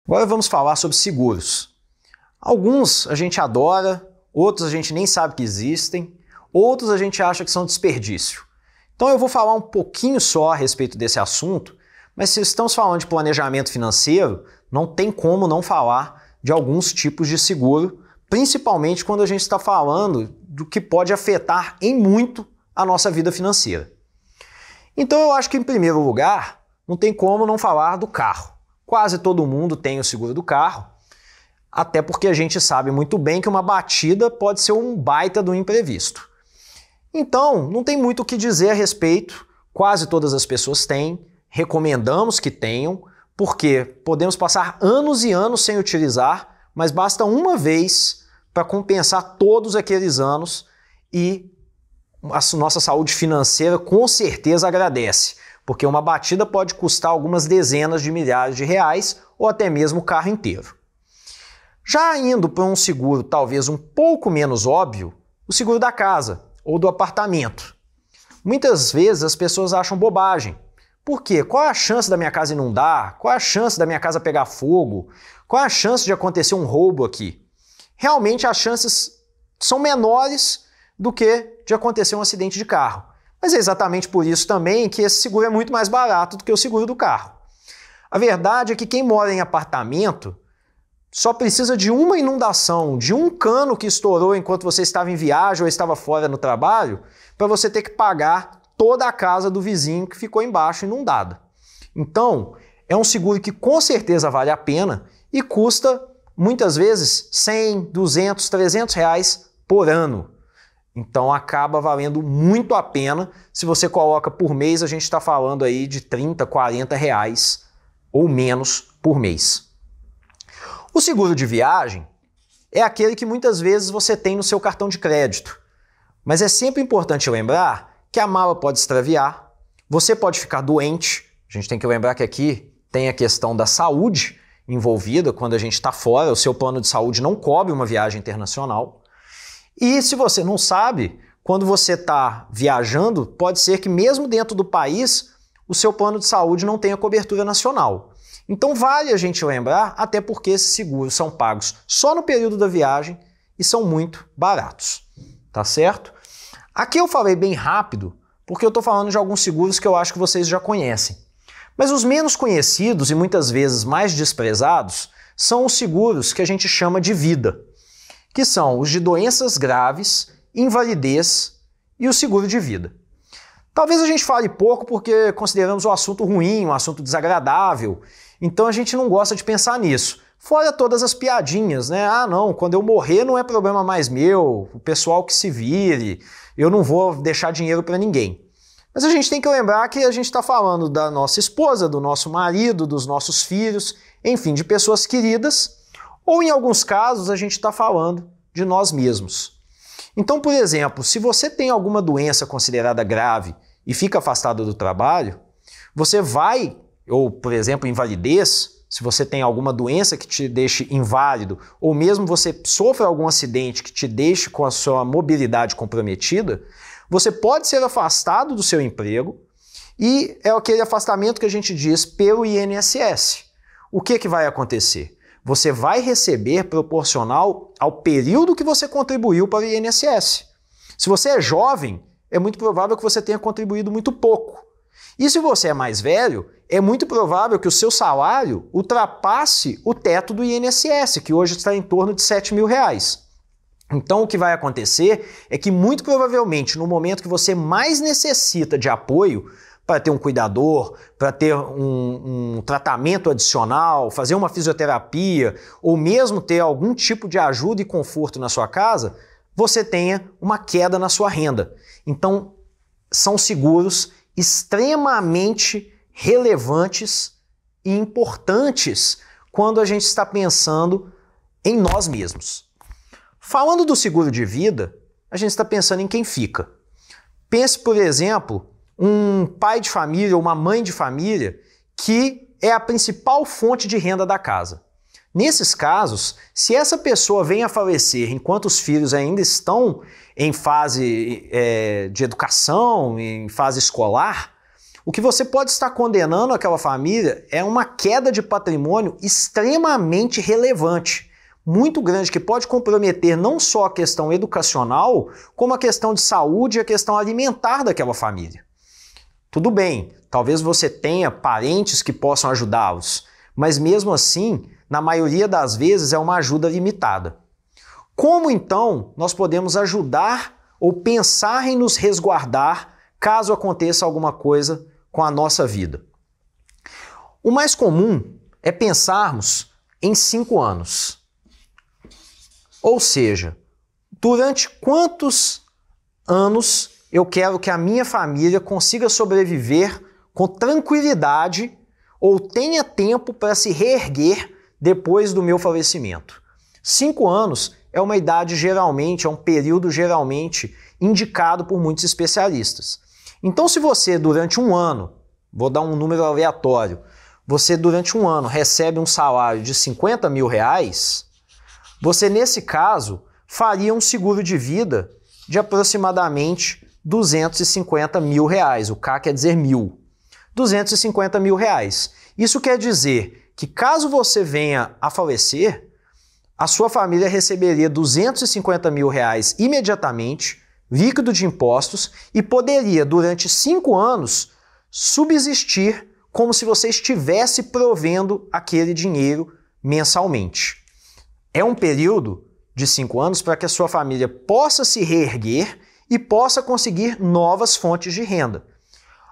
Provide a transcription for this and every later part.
Agora vamos falar sobre seguros. Alguns a gente adora, outros a gente nem sabe que existem, outros a gente acha que são desperdício. Então eu vou falar um pouquinho só a respeito desse assunto, mas se estamos falando de planejamento financeiro, não tem como não falar de alguns tipos de seguro, principalmente quando a gente está falando do que pode afetar em muito a nossa vida financeira. Então eu acho que, em primeiro lugar, não tem como não falar do carro. Quase todo mundo tem o seguro do carro, até porque a gente sabe muito bem que uma batida pode ser um baita do imprevisto. Então, não tem muito o que dizer a respeito, quase todas as pessoas têm, recomendamos que tenham, porque podemos passar anos e anos sem utilizar, mas basta uma vez para compensar todos aqueles anos e a nossa saúde financeira com certeza agradece. Porque uma batida pode custar algumas dezenas de milhares de reais ou até mesmo o carro inteiro. Já indo para um seguro talvez um pouco menos óbvio, o seguro da casa ou do apartamento. Muitas vezes as pessoas acham bobagem. Por quê? Qual é a chance da minha casa inundar? Qual é a chance da minha casa pegar fogo? Qual é a chance de acontecer um roubo aqui? Realmente as chances são menores do que de acontecer um acidente de carro. Mas é exatamente por isso também que esse seguro é muito mais barato do que o seguro do carro. A verdade é que quem mora em apartamento só precisa de uma inundação, de um cano que estourou enquanto você estava em viagem ou estava fora no trabalho, para você ter que pagar toda a casa do vizinho que ficou embaixo inundada. Então, é um seguro que com certeza vale a pena e custa muitas vezes 100, 200, 300 reais por ano. Então acaba valendo muito a pena. Se você coloca por mês, a gente está falando aí de 30, 40 reais ou menos por mês. O seguro de viagem é aquele que muitas vezes você tem no seu cartão de crédito. Mas é sempre importante lembrar que a mala pode extraviar, você pode ficar doente. A gente tem que lembrar que aqui tem a questão da saúde envolvida. Quando a gente está fora, o seu plano de saúde não cobre uma viagem internacional. E se você não sabe, quando você está viajando, pode ser que mesmo dentro do país, o seu plano de saúde não tenha cobertura nacional. Então vale a gente lembrar, até porque esses seguros são pagos só no período da viagem e são muito baratos, tá certo? Aqui eu falei bem rápido, porque eu estou falando de alguns seguros que eu acho que vocês já conhecem. Mas os menos conhecidos e muitas vezes mais desprezados são os seguros que a gente chama de vida, que são os de doenças graves, invalidez e o seguro de vida. Talvez a gente fale pouco porque consideramos o assunto ruim, um assunto desagradável, então a gente não gosta de pensar nisso. Fora todas as piadinhas, né? Ah, não, quando eu morrer não é problema mais meu, o pessoal que se vire, eu não vou deixar dinheiro para ninguém. Mas a gente tem que lembrar que a gente está falando da nossa esposa, do nosso marido, dos nossos filhos, enfim, de pessoas queridas, ou em alguns casos a gente está falando de nós mesmos. Então, por exemplo, se você tem alguma doença considerada grave e fica afastado do trabalho, você vai, ou por exemplo, invalidez, se você tem alguma doença que te deixe inválido, ou mesmo você sofre algum acidente que te deixe com a sua mobilidade comprometida, você pode ser afastado do seu emprego e é aquele afastamento que a gente diz pelo INSS. O que vai acontecer? Você vai receber proporcional ao período que você contribuiu para o INSS. Se você é jovem, é muito provável que você tenha contribuído muito pouco. E se você é mais velho, é muito provável que o seu salário ultrapasse o teto do INSS, que hoje está em torno de 7 mil reais. Então o que vai acontecer é que muito provavelmente no momento que você mais necessita de apoio, para ter um cuidador, para ter um tratamento adicional, fazer uma fisioterapia ou mesmo ter algum tipo de ajuda e conforto na sua casa, você tenha uma queda na sua renda. Então, são seguros extremamente relevantes e importantes quando a gente está pensando em nós mesmos. Falando do seguro de vida, a gente está pensando em quem fica. Pense, por exemplo, um pai de família ou uma mãe de família que é a principal fonte de renda da casa. Nesses casos, se essa pessoa vem a falecer enquanto os filhos ainda estão em fase de educação, em fase escolar, o que você pode estar condenando àquela família é uma queda de patrimônio extremamente relevante, muito grande, que pode comprometer não só a questão educacional, como a questão de saúde e a questão alimentar daquela família. Tudo bem, talvez você tenha parentes que possam ajudá-los, mas mesmo assim, na maioria das vezes, é uma ajuda limitada. Como então nós podemos ajudar ou pensar em nos resguardar caso aconteça alguma coisa com a nossa vida? O mais comum é pensarmos em 5 anos. Ou seja, durante quantos anos eu quero que a minha família consiga sobreviver com tranquilidade ou tenha tempo para se reerguer depois do meu falecimento. 5 anos é uma idade geralmente, é um período geralmente indicado por muitos especialistas. Então, se você durante um ano, vou dar um número aleatório, você durante um ano recebe um salário de 50 mil reais, você nesse caso faria um seguro de vida de aproximadamente 250 mil reais. O K quer dizer mil. 250 mil reais. Isso quer dizer que caso você venha a falecer, a sua família receberia 250 mil reais imediatamente, líquido de impostos, e poderia, durante 5 anos, subsistir como se você estivesse provendo aquele dinheiro mensalmente. É um período de 5 anos para que a sua família possa se reerguer e possa conseguir novas fontes de renda.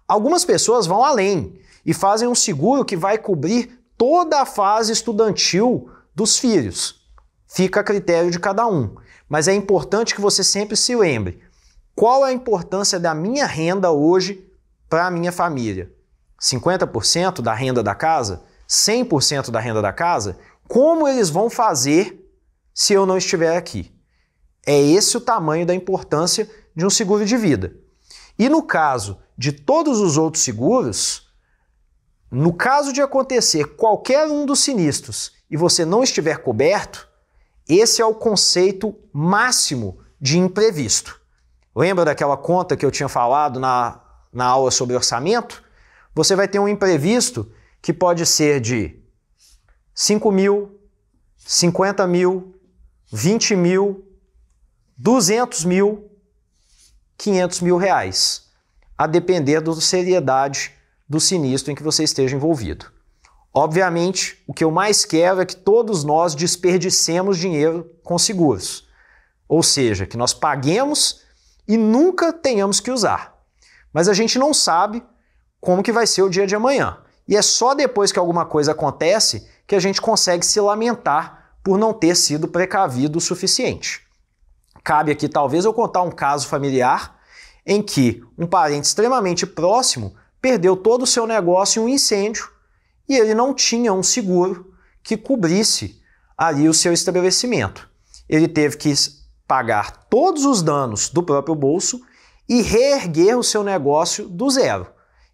Algumas pessoas vão além e fazem um seguro que vai cobrir toda a fase estudantil dos filhos. Fica a critério de cada um. Mas é importante que você sempre se lembre: qual é a importância da minha renda hoje para a minha família? 50% da renda da casa? 100% da renda da casa? Como eles vão fazer se eu não estiver aqui? É esse o tamanho da importância de um seguro de vida. E no caso de todos os outros seguros, no caso de acontecer qualquer um dos sinistros e você não estiver coberto, esse é o conceito máximo de imprevisto. Lembra daquela conta que eu tinha falado na aula sobre orçamento? Você vai ter um imprevisto que pode ser de 5 mil, 50 mil, 20 mil, 200 mil, 500 mil reais, a depender da seriedade do sinistro em que você esteja envolvido. Obviamente, o que eu mais quero é que todos nós desperdicemos dinheiro com seguros, ou seja, que nós paguemos e nunca tenhamos que usar. Mas a gente não sabe como que vai ser o dia de amanhã. E é só depois que alguma coisa acontece que a gente consegue se lamentar por não ter sido precavido o suficiente. Cabe aqui talvez eu contar um caso familiar em que um parente extremamente próximo perdeu todo o seu negócio em um incêndio e ele não tinha um seguro que cobrisse ali o seu estabelecimento. Ele teve que pagar todos os danos do próprio bolso e reerguer o seu negócio do zero.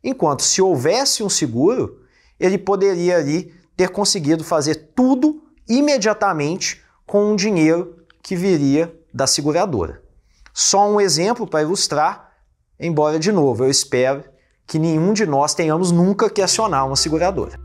Enquanto se houvesse um seguro, ele poderia ali ter conseguido fazer tudo imediatamente com um dinheiro que viria da seguradora. Só um exemplo para ilustrar, embora, de novo, eu espero que nenhum de nós tenhamos nunca que acionar uma seguradora.